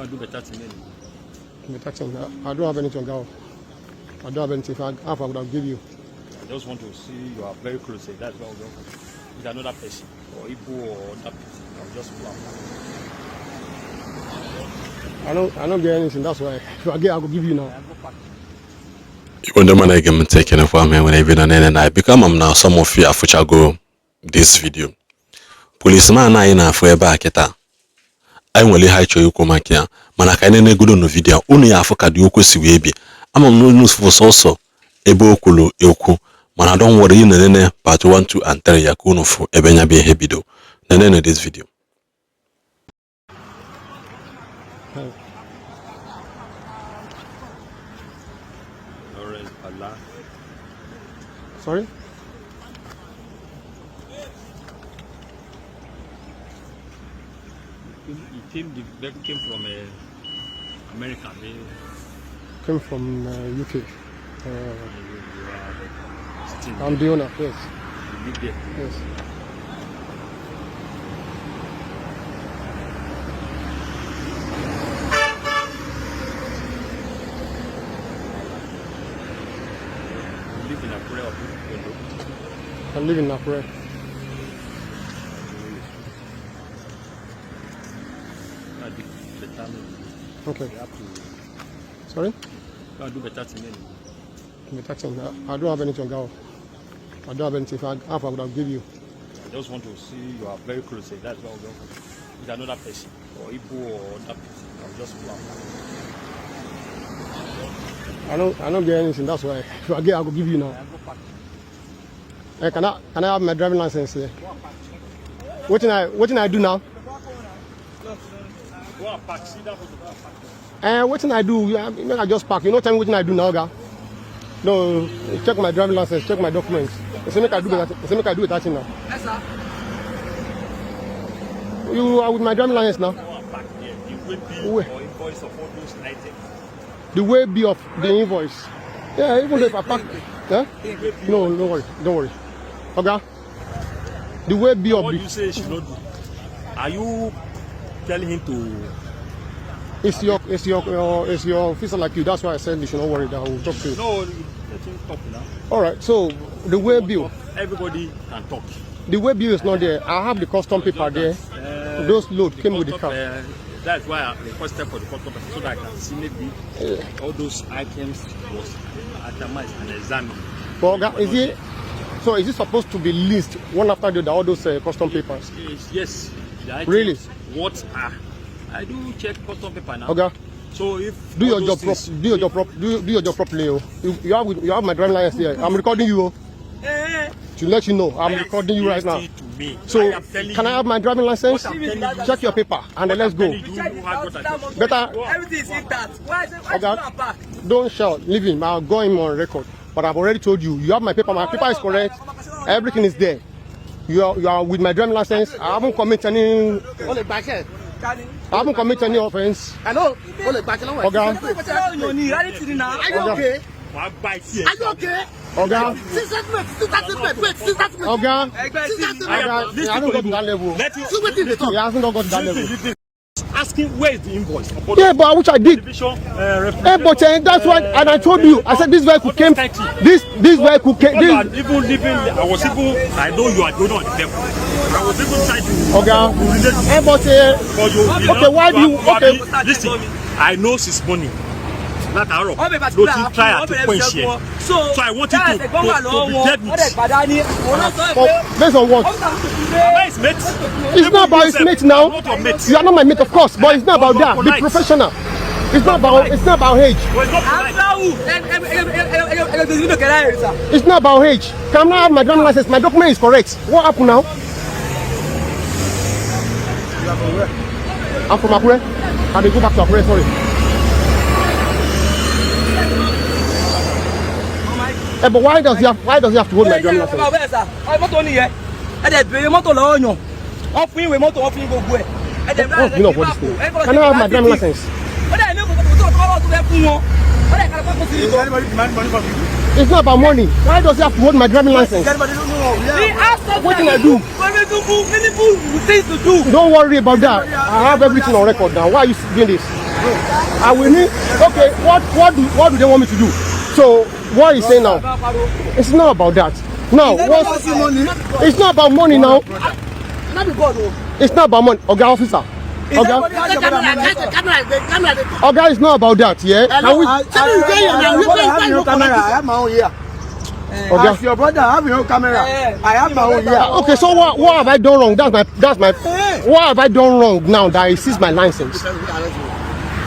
I do better thing. I don't have anything, girl. I don't have anything. If I have, I would have give you. I just want to see you are very close. That's why with another person or Igbo or that person. I'll just pull out. I don't get anything. That's why. If I get, I will give you now. When the man again taking it from me when I been on and I become now some of you have go this video. Policeman I na for back at I only hide you come here. Manaka nene good no video. Only Africa do you see we be. I'm on no news for also. Ebo kulu yoku. Man, I don't worry. Nene part 1, 2, and 3 yakuno for ebenya be hebido. Nene this video. Sorry? Came from America. Came from UK. I'm the owner, yes. You live there? Yes. You live in Akure or I live in Akure. Okay. Sorry? I do better thing. I don't have anything, girl. I don't have anything. If I have, I would have give you. I just want to see you are very close. That's why with another person or Igbo or that person. I'll just pull out. I don't get anything. That's why. If I get, I will give you now. Hey, can I have my driving license here? What can I do now? What can I do? I just park. You know, tell me what can I do now, guy? No, check my driving license, check my documents. Say make I do that. Say make I do that now. Yes, sir. You are with my driving license now. The way be of the invoice. Yeah, even if I park. Yeah? No, don't worry. Okay. The way be of. What do you say she should not do? Are you telling him to? It's your officer like you. That's why I said you should not worry. That I will talk to you. No, let him talk now. All right. So the way bill. Everybody can talk. The way bill is not there. I have the custom paper there. Those load came with the car. That's why I requested for the custom paper so that I can see maybe all those items was itemized and examined. But is it supposed to be list one after the other, all those custom papers? Yes. Really? What are? I do check custom paper now. Okay. So if do your job properly. You have my driving license here. I'm recording you. To let you know, I'm recording you right now. So can I have my driving license? Check your paper and then let's go. Better. Everything is intact. Why is it back? Don't shout. Leave him. I'll go in on record. But I've already told you. You have my paper. My paper is correct. Everything is there. You are with my driving license. I haven't committed any. I haven't committed any offense. I know. Okay. Are you okay? Are you okay? Okay. I don't go to that level. He hasn't got to that level. Asking where is the invoice? Yeah, but which I did. But that's why, and I told you. I said this vehicle came. This vehicle came. I know you are going on the level. I was even trying to. Okay, why do you? Okay, listen. I know she's money. Not arrow. No, to try to quench here. So I wanted to be dead with. Based on what? His mate. It's not about his mate now. You are not my mate, of course, but it's not about that. Be professional. It's not about age. It's not about age. Can I have my driving license? My document is correct. What happened now? I'm from Akure. I will go back to Akure, sorry. But why does he have to hold my driving license? Can I have my driving license? It's not about money. Why does he have to hold my driving license? What can I do? Don't worry about that. I have everything on record now. Why are you doing this? I will need. Okay, what do they want me to do? So what he's saying now? It's not about that. Now, it's not about money now. It's not about money. Okay, officer. Okay, it's not about that. Yeah. I have my own here. Okay. As your brother, I have your own camera. I have my own here. Okay, so what have I done wrong? That's my. What have I done wrong now that he sees my license?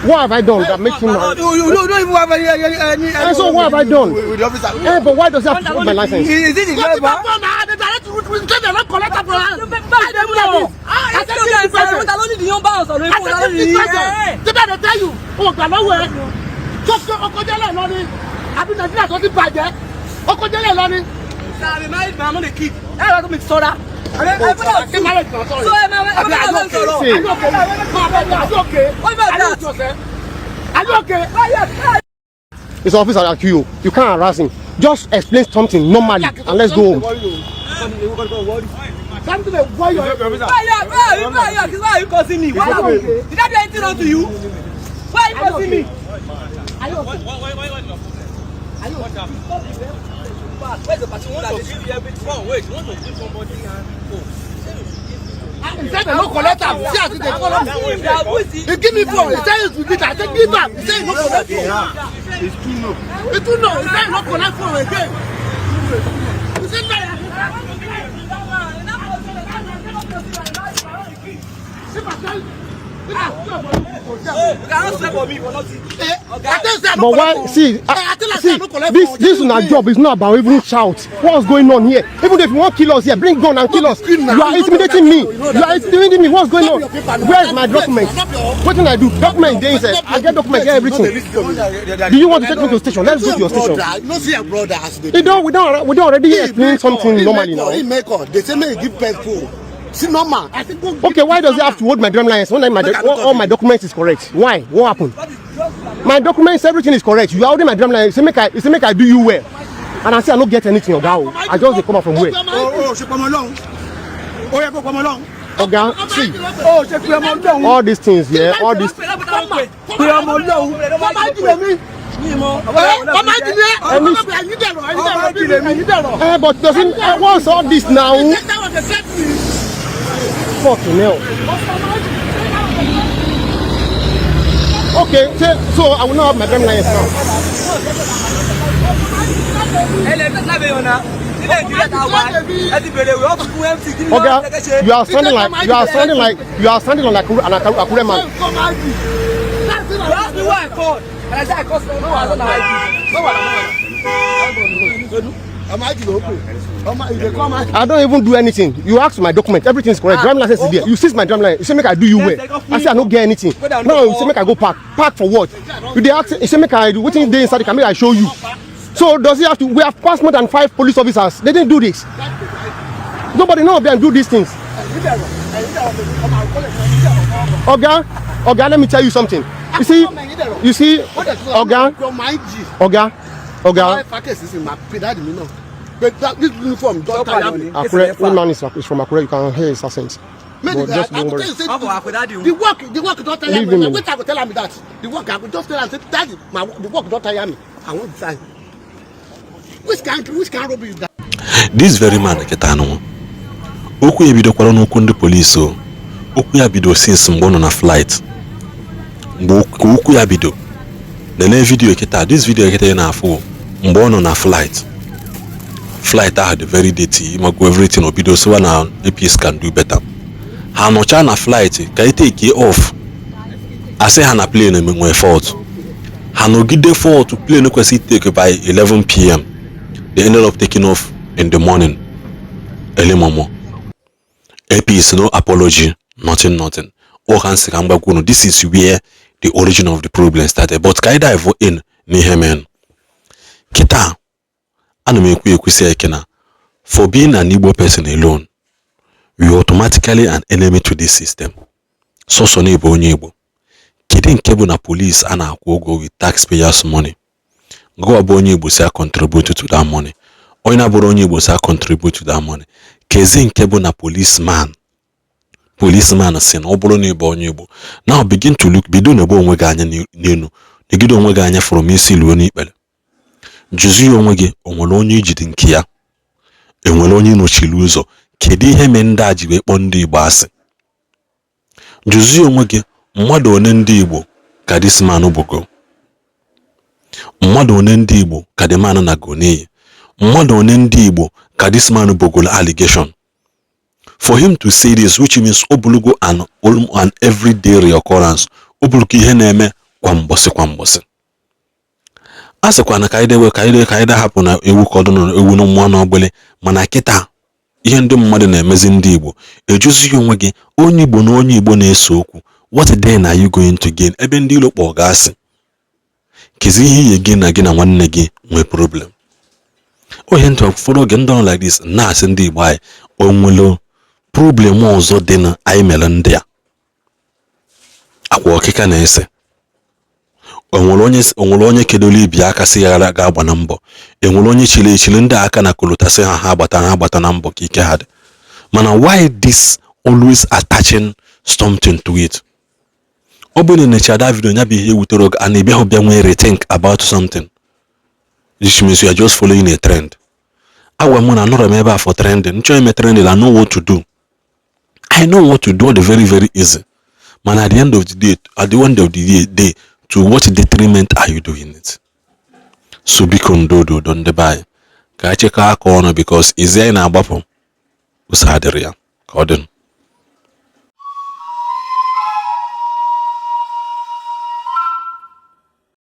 What have I done that makes him not? You don't even have any. And so what have I done? With the officer. But why does he have to hold my license? Is it the driver? It's an officer like you. You can't harass him. Just explain something normally and let's go home. Why are you causing me? Did I do anything wrong to you? Why are you causing me? Are you okay? Are you okay? Where's the person that is here? Wait, you want to put somebody He said no collect am. See as they follow me. He give me phone. He say you do that. I say give am. He say no collect phone. It's too low. It's too low. He say no collect phone again. He say no. But why? See, this is not job. It's not about even shout. What's going on here? Even if you want to kill us here, bring gun and kill us. You are intimidating me. You are intimidating me. What's going on? Where is my document? What can I do? Document there. I get document, get everything. Do you want to take me to the station? Let's go to your station. No, see your brother. We don't already explain something normally now. They say me give petrol. See normal. Okay, why does he have to hold my driving license when all my documents is correct? Why? What happened? My documents, everything is correct. You are holding my driving license. You say make I do you well, and I say I don't get anything. Oga, I just come out from where? She come along. Oh, yeah, come along. Oga, see. Oh, she come along. All these things, yeah. All this. But doesn't what's all this now? Fucking hell. Okay, so I will not have my driving license now. Okay, you are sounding like an Akure man. You asked me why I called, and I said I called someone who was on the ID. I don't even do anything. You ask my document, everything is correct. Driving license is there. You seize my driving license. You say make I do you well. I say I don't get anything. No, you say make I go park. Park for what? You they ask. You say make I do. What thing they inside the camera? I show you. So does he have to? We have passed more than 5 police officers. They didn't do this. Nobody, none of them do these things. Oga, let me tell you something. You see, Oga. But this uniform don't tell me. One man is from Akure. You can hear his accent. Just don't worry. The work don't tell me. Wait, I will tell me that. The work I will just tell him say that the work don't tell me. I want to sign. Which can rob you that? This very man ketano. Oku ebido kwara n'okwu ndị police o. Oku ya bido since mgbe nọ na flight. Mgbe oku ya bido. Na video eketa, this video eketa na afọ mgbe ọ nọ na flight. Flight had very dirty. You must go everything obido so na APS can do better. Ha nocha na flight ka take it off. I say ha na plane enwe fault. Ha no gide fault to plane kwesi take by 11 p.m. They ended up taking off in the morning. Early momo. APS no apology, nothing. All hands can this is where the origin of the problem started. But can I dive in Nihemen? Kita for being an Igbo person alone, we are automatically an enemy to this system. So Igbo onye Igbo. Kidding cable na police and go with taxpayers' money. Go abonye Igbo say contribute to that money. Oina abonye Igbo say contribute to that money. Kezin cable na policeman policeman si na ọ bụrụ na ịbụ onye Igbo, now begin to look, bido na ebe onwe gị anya n'elu, negide onwe gị anya from isi luo n'ikpere. Jụzie onwe gị, o nwere onye ijide nke ya, enwere onye nọchiri ụzọ, kedu ihe mere ndị a ji wee kpọọ ndị Igbo asị? Jụzie onwe gị, mmadụ one ndị Igbo ka this man bụgo? Mmadụ one ndị Igbo ka the man na-go n'iyi? Mmadụ one ndị Igbo ka this man bụgolo allegation? For him to say this, which means obulugo an everyday reoccurrence, obulugo ihe na-eme kwa mgbọsị. A sịkwa na ka anyị hapụ na ewu ka ọdụ na ewu na mmụọ na ọgbele, mana kịta ihe ndị mmadụ na-emezi ndị Igbo. Ejuzighị onwe gị, onye Igbo na onye Igbo na-ese okwu, what then are you going to gain? Ebe ndị ilo kpọọ gasị, kezi ihe ihe gị na nwanne gị nwee problem. Ohe ntị ụfọdụ oge ndị like this na-asị ndị Igbo anyị onwelo problem ọzọ dị na anyị mere ndị a akwa ọkịka na-ese. Onwere onye kedoli ibi aka sị ya ga-agba na mbọ, enwere onye chile ndị aka na kolotasị ha agbata na mbọ ka ike ha dị. Mana why this always attaching something to it? Ọ bụ na necha da video nya bụ ihe wutere oge a na-ebịa bịa nwee rethink about something, which means you are just following a trend. Agwa m na anọrọ m ebe a for trending, nchọ ime trending, I know what to do. I know what to do, the very very easy. Man, at the end of the day, to what detriment are you doing it? So be condodo, don't buy. Ka check our corner because is there in our buffer? Usadria. Cordon.